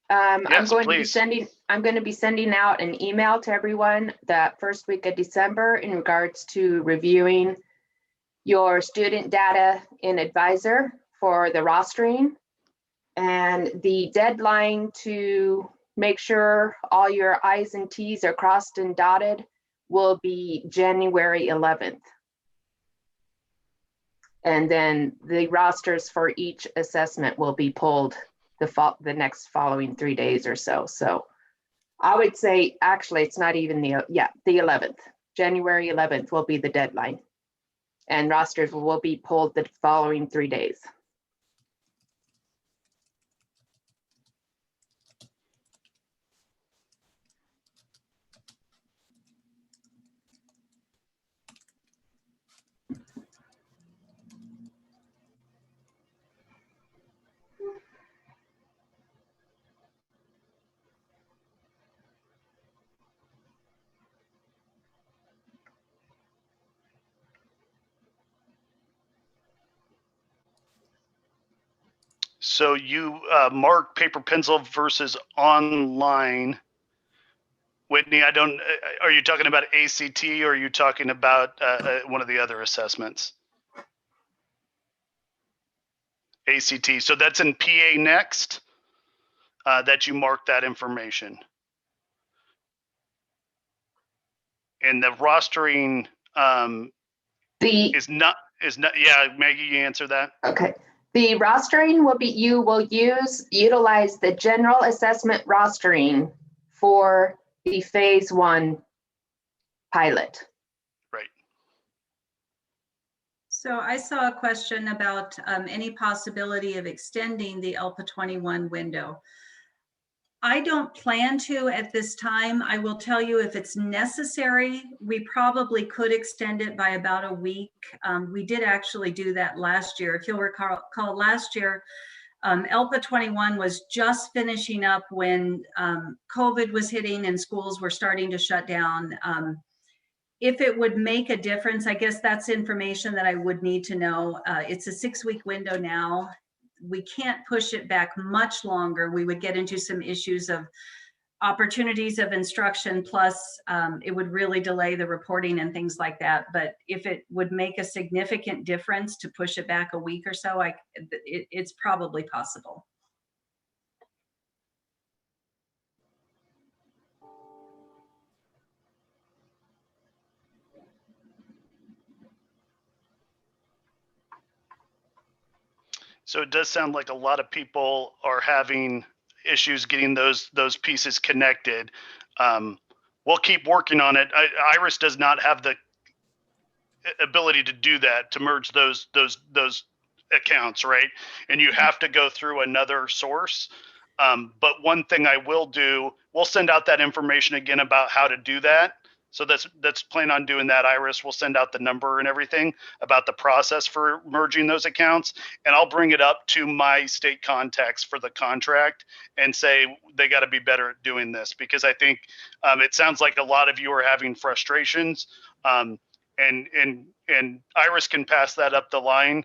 Yes, I'm going to be sending out an email to everyone that first week of December in regards to reviewing your student data in Advisor for the rostering. And the deadline to make sure all your I's and T's are crossed and dotted will be January 11th. And then the rosters for each assessment will be pulled the next following 3 days or so. So I would say, actually, it's not even the 11th. January 11th will be the deadline. And rosters will be pulled the following 3 days. So you mark paper pencil versus online. Whitney, are you talking about ACT or are you talking about one of the other assessments? ACT. So that's in PA Next that you mark that information. And the rostering is not, yeah, Maggie, you answer that. Okay. The rostering will be, you will utilize the general assessment rostering for the phase 1 pilot. Right. So I saw a question about any possibility of extending the ELPA 21 window. I don't plan to at this time. I will tell you if it's necessary, we probably could extend it by about a week. We did actually do that last year. If you'll recall last year, ELPA 21 was just finishing up when COVID was hitting and schools were starting to shut down. If it would make a difference, I guess that's information that I would need to know. It's a 6-week window now. We can't push it back much longer. We would get into some issues of opportunities of instruction, plus it would really delay the reporting and things like that. But if it would make a significant difference to push it back a week or so, it's probably possible. So it does sound like a lot of people are having issues getting those pieces connected. We'll keep working on it. Iris does not have the ability to do that, to merge those accounts, right? And you have to go through another source. But one thing I will do, we'll send out that information again about how to do that. So that's plan on doing that, Iris. We'll send out the number and everything about the process for merging those accounts. And I'll bring it up to my state contacts for the contract and say they got to be better at doing this, because I think it sounds like a lot of you are having frustrations. And Iris can pass that up the line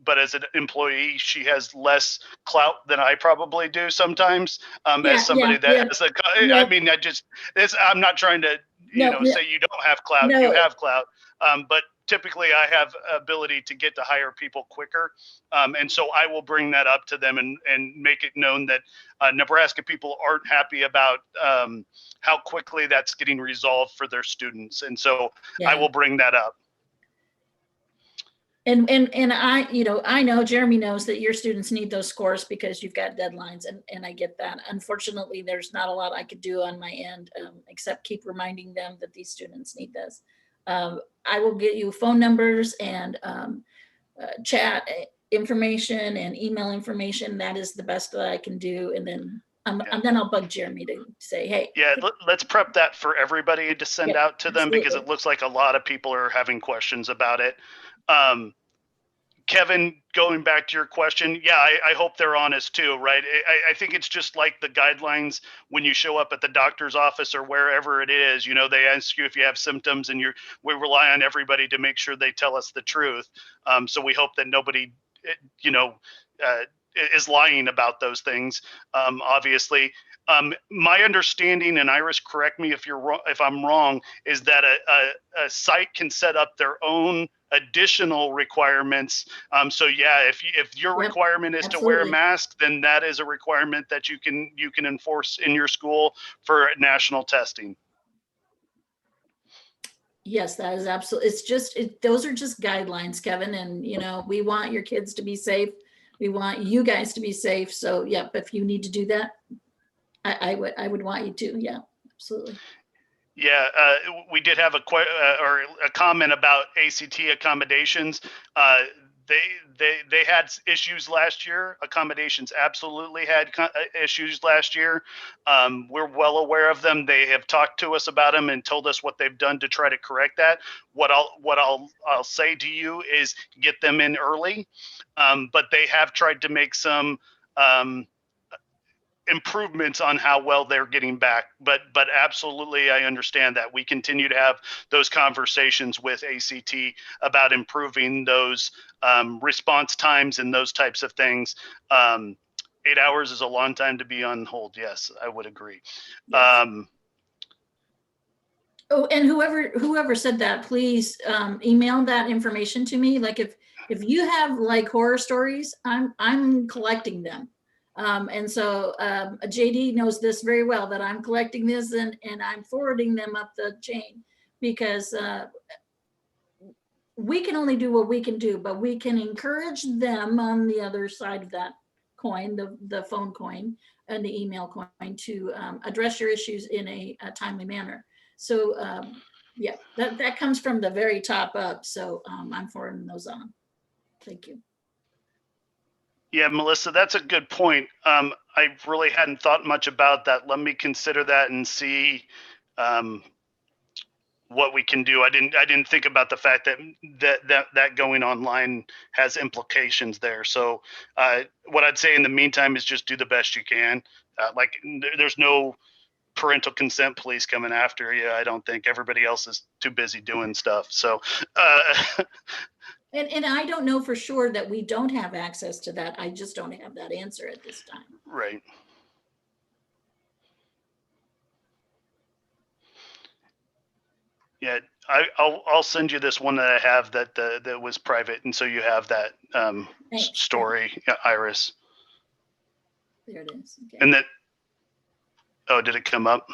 but as an employee, she has less clout than I probably do sometimes. As somebody that has I mean, I'm not trying to, say you don't have clout. You have clout. But typically I have ability to get to hire people quicker. And so I will bring that up to them and make it known that Nebraska people aren't happy about how quickly that's getting resolved for their students. And so I will bring that up. And I know Jeremy knows that your students need those scores because you've got deadlines, and I get that. Unfortunately, there's not a lot I could do on my end except keep reminding them that these students need this. I will get you phone numbers and chat information and email information. That is the best that I can do. And then I'll bug Jeremy to say, hey. Yeah, let's prep that for everybody to send out to them, because it looks like a lot of people are having questions about it. Kevin, going back to your question, I hope they're honest too, right? I think it's just like the guidelines when you show up at the doctor's office or wherever it is, they ask you if you have symptoms, and we rely on everybody to make sure they tell us the truth. So we hope that nobody, is lying about those things, obviously. My understanding, and Iris, correct me if I'm wrong, is that a site can set up their own additional requirements. If your requirement is to wear a mask, then that is a requirement that you can enforce in your school for national testing. Yes, that is absolutely. Those are just guidelines, Kevin, and we want your kids to be safe. We want you guys to be safe. So if you need to do that, I would want you to. Yeah, absolutely. Yeah, we did have a comment about ACT accommodations. They had issues last year. Accommodations absolutely had issues last year. We're well aware of them. They have talked to us about them and told us what they've done to try to correct that. What I'll say to you is get them in early, but they have tried to make some improvements on how well they're getting back, but absolutely I understand that. We continue to have those conversations with ACT about improving those response times and those types of things. 8 hours is a long time to be on hold. Yes, I would agree. Yes. And whoever said that, please email that information to me. Like if you have like horror stories, I'm collecting them. And so JD knows this very well, that I'm collecting this and I'm forwarding them up the chain, because we can only do what we can do, but we can encourage them on the other side of that coin, the phone coin and the email coin, to address your issues in a timely manner. So that comes from the very top up. So I'm forwarding those on. Thank you. Yeah, Melissa, that's a good point. I really hadn't thought much about that. Let me consider that and see what we can do. I didn't think about the fact that going online has implications there. So what I'd say in the meantime is just do the best you can. There's no parental consent police coming after you. I don't think. Everybody else is too busy doing stuff. So. And I don't know for sure that we don't have access to that. I just don't have that answer at this time. Right. Yeah, I'll send you this one that I have that was private, and so you have that story, Iris. There it is. Okay. And that. Oh, did it come up?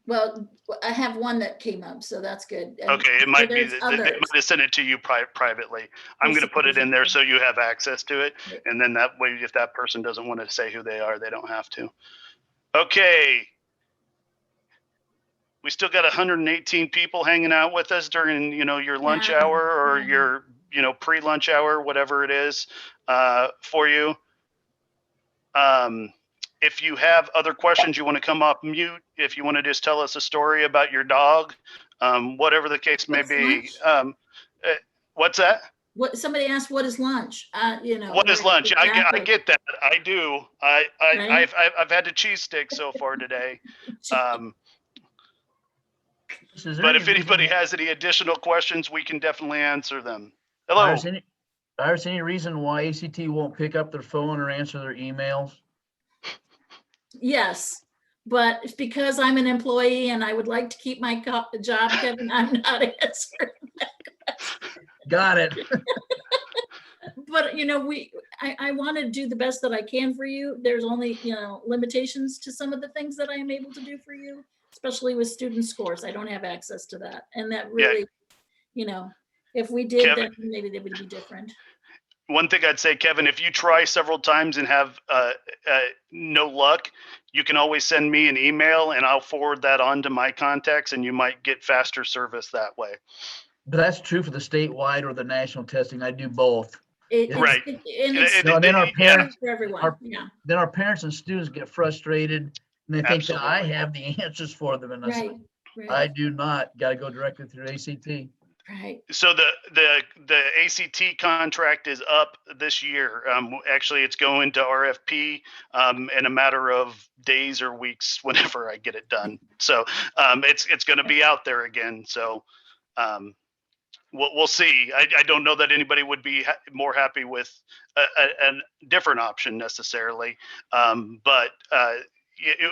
Well, I have one that came up, so that's good. And okay, it might be they might have sent it to you privately. I'm going to put it in there so you have access to it, and then that way, if that person doesn't want to say who they are, they don't have to. Okay. We still got 118 people hanging out with us during, your lunch hour or your, pre-lunch hour, whatever it is for you. If you have other questions, you want to come off mute. If you want to just tell us a story about your dog, whatever the case may be. What's that? What somebody asked, what is lunch? What is lunch? I get that. I do. I've had a cheese stick so far today. But if anybody has any additional questions, we can definitely answer them. Hello. Iris, any reason why ACT won't pick up their phone or answer their emails? Yes, but it's because I'm an employee and I would like to keep my job, Kevin, I'm not answering. Got it. But, you know, I want to do the best that I can for you. There's only, you know, limitations to some of the things that I am able to do for you, especially with student scores. I don't have access to that. And that really, you know, if we did, Kevin- then maybe they would be different. One thing I'd say, Kevin, if you try several times and have no luck, you can always send me an email and I'll forward that on to my contacts and you might get faster service that way. But that's true for the statewide or the national testing. I do both. Right. And it's No, then our parents, for everyone, yeah. then our parents and students get frustrated and they think that I Absolutely. have the answers for them. And I say, Right, I right, do not. Got to go directly through ACT. right. So the ACT contract is up this year. Actually, it's going to RFP in a matter of days or weeks whenever I get it done. So it's going to be out there again. So we'll see. I don't know that anybody would be more happy with a different option necessarily, but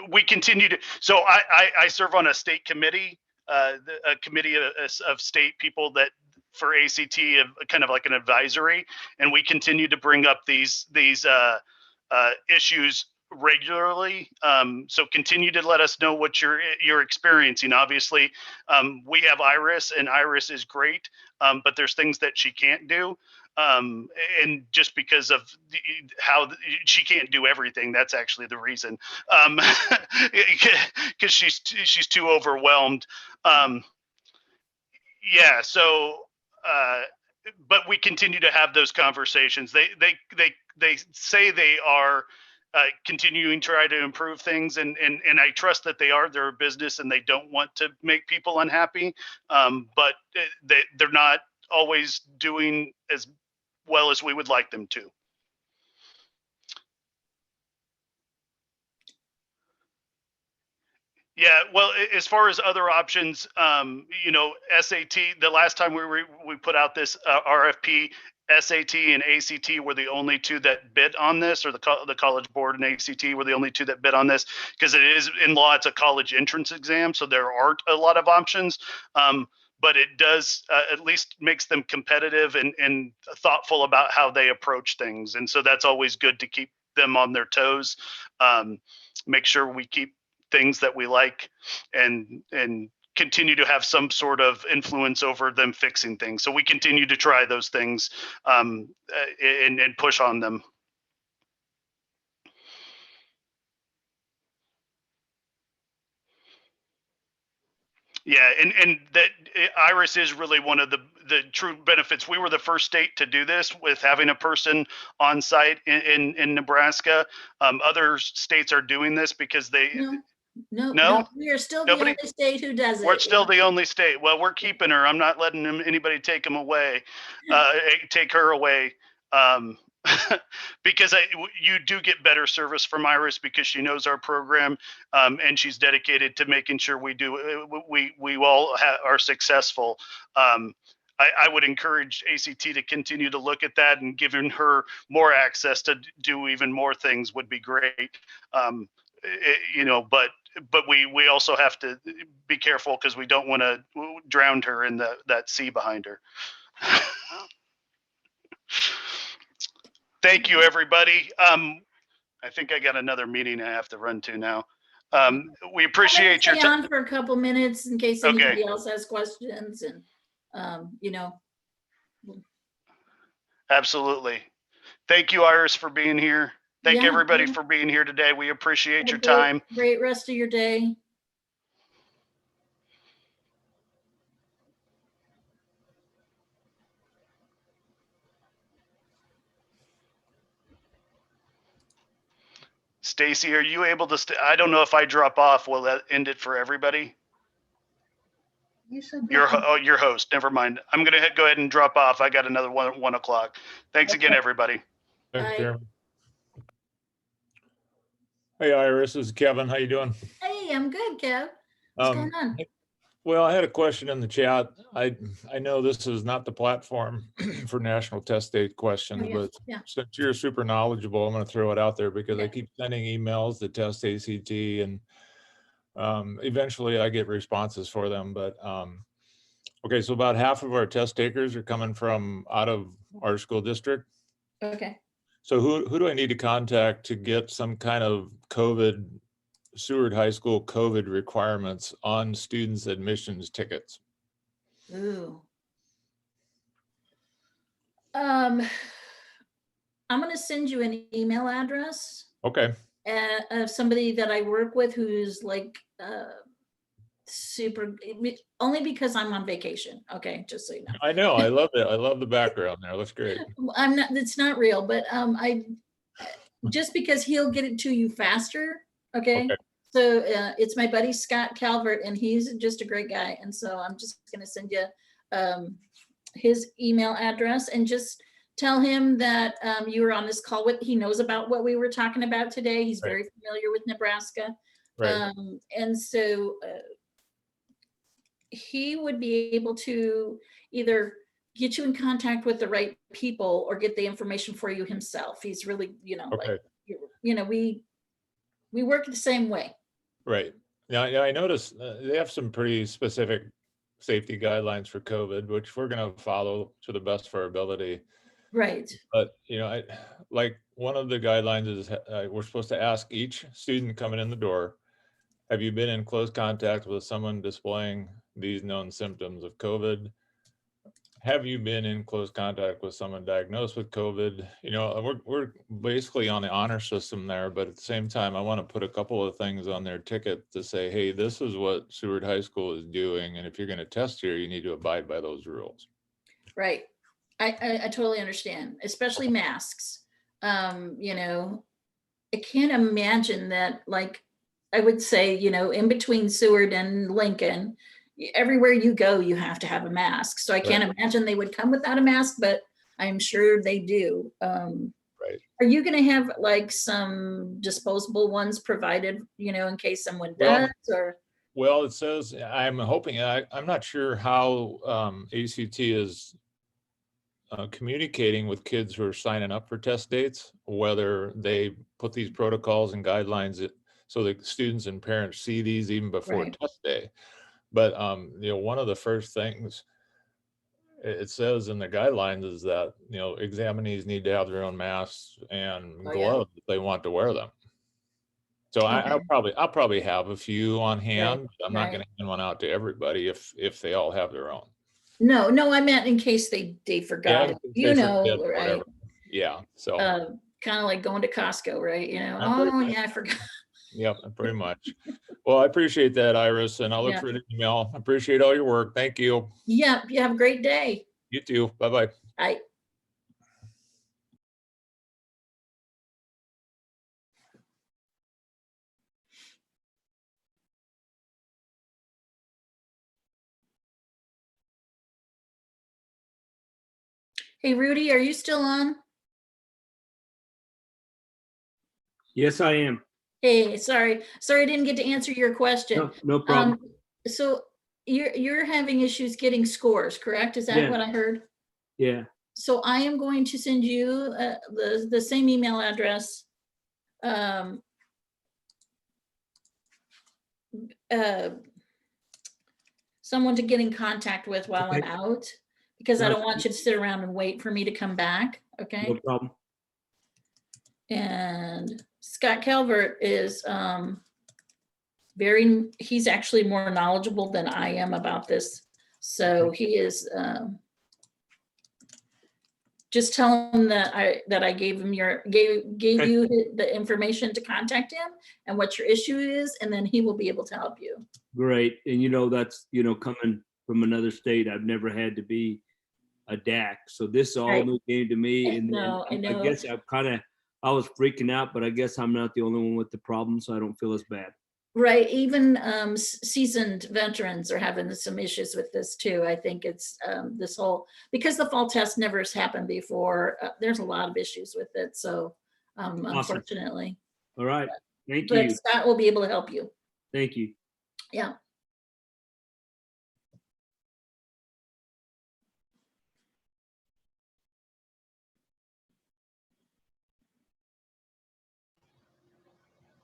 we continue to. So I serve on a state committee. A committee of state people that for ACT kind of like an advisory, and we continue to bring up these issues regularly. So continue to let us know what you're experiencing. Obviously, we have Iris, and Iris is great, but there's things that she can't do. And just because of how she can't do everything, that's actually the reason, because she's too overwhelmed. Yeah. So, but we continue to have those conversations. They say they are continuing to try to improve things, and I trust that they are. They're a business and they don't want to make people unhappy, but they're not always doing as well as we would like them to. Yeah, well, as far as other options, you know, SAT, the last time we put out this RFP, SAT and ACT were the only two that bid on this, or the College Board and ACT were the only two that bid on this, because it is, in law, it's a college entrance exam, so there aren't a lot of options. But it does at least makes them competitive and thoughtful about how they approach things. And so that's always good to keep them on their toes. Make sure we keep things that we like and continue to have some sort of influence over them fixing things. So we continue to try those things and push on them. Yeah, and that Iris is really one of the true benefits. We were the first state to do this with having a person on site in Nebraska. Other states are doing this because they. No, we are still the only state who does it. We're still the only state. Well, we're keeping her. I'm not letting anybody take him away, take her away. Because you do get better service from Iris because she knows our program, and she's dedicated to making sure we all are successful. I would encourage ACT to continue to look at that, and giving her more access to do even more things would be great. You know, but we also have to be careful because we don't want to drown her in that sea behind her. Thank you, everybody. I think I got another meeting I have to run to now. We appreciate your time. On for a couple minutes in case anybody else has questions, and you know. Absolutely. Thank you, Iris, for being here. Thank everybody for being here today. We appreciate your time. Great rest of your day. Stacy, are you able to I don't know if I drop off, will that end it for everybody? Your host. Never mind. I'm going to go ahead and drop off. I got another 1 o'clock. Thanks again, everybody. Thanks, Jeremy. Hey, Iris, this is Kevin. How you doing? Hey, I'm good, Kev. What's going on? Well, I had a question in the chat. I know this is not the platform for national test date questions, yeah, but yeah. since you're super knowledgeable, I'm going to throw it out there because I Okay. keep sending emails to test ACT, and eventually I get responses for them. But okay, so about half of our test takers are coming from out of our school district. Okay. So who do I need to contact to get some kind of Seward High School COVID requirements on students' admissions tickets? Ooh. I'm gonna send you an email address Okay. of somebody that I work with who's like super, only because I'm on vacation. Okay, just so you know. I know. I love it. I love the background there. That's great. I'm not, it's not real, but I just because he'll get it to you faster. Okay. Okay. So it's my buddy Scott Calvert, and he's just a great guy. And so I'm just gonna send you his email address and just tell him that you were on this call with, he knows about what we were talking about today. He's Right. very familiar with Nebraska. Right. And so he would be able to either get you in contact with the right people or get the information for you himself. He's really, Okay. like, we work the same way. Right. Now, I noticed they have some pretty specific safety guidelines for COVID, which we're going to follow to the best of our ability. Right. But, like one of the guidelines is we're supposed to ask each student coming in the door, have you been in close contact with someone displaying these known symptoms of COVID? Have you been in close contact with someone diagnosed with COVID? We're basically on the honor system there, but at the same time, I want to put a couple of things on their ticket to say, hey, this is what Seward High School is doing. And if you're going to test here, you need to abide by those rules. Right. I totally understand, especially masks. I can't imagine that, like, I would say, in between Seward and Lincoln, everywhere you go, you have to have a mask. So I can't imagine they would come without a mask, but I'm sure they do. Right. Are you going to have like some disposable ones provided, in case someone does? Well, it says, I'm hoping, I'm not sure how ACT is communicating with kids who are signing up for test dates, whether they put these protocols and guidelines so that students and parents see these even before test day. But one of the first things it says in the guidelines is that examinees need to have their own masks and gloves if they want to wear them. So I'll probably have a few on hand. I'm not going to hand one out to everybody if they all have their own. No, I meant in case they forgot it. Right? Yeah. So kind of like going to Costco, right? I forgot. Yep, pretty much. Well, I appreciate that, Iris, and I'll look for the email. I appreciate all your work. Thank you. Yeah, you have a great day. You too. Bye-bye. Bye. Hey, Rudy, are you still on? Yes, I am. Hey, sorry, I didn't get to answer your question. No problem. So you're having issues getting scores, correct? Is that what I heard? Yeah. So I am going to send you the same email address. Someone to get in contact with while I'm out, because I don't want you to sit around and wait for me to come back. Okay. No problem. And Scott Calvert is he's actually more knowledgeable than I am about this. So he is, just tell him that I gave him gave you the information to contact him and what your issue is, and then he will be able to help you. Great. And that's, coming from another state, I've never had to be a DAC. So this is all new game to me. And I know. I guess I was freaking out, but I guess I'm not the only one with the problem, so I don't feel as bad. Right. Even seasoned veterans are having some issues with this too. I think it's this whole, because the fall test never has happened before. There's a lot of issues with it. So Awesome. Unfortunately. All right. Thank you. But Scott will be able to help you. Thank you. Yeah.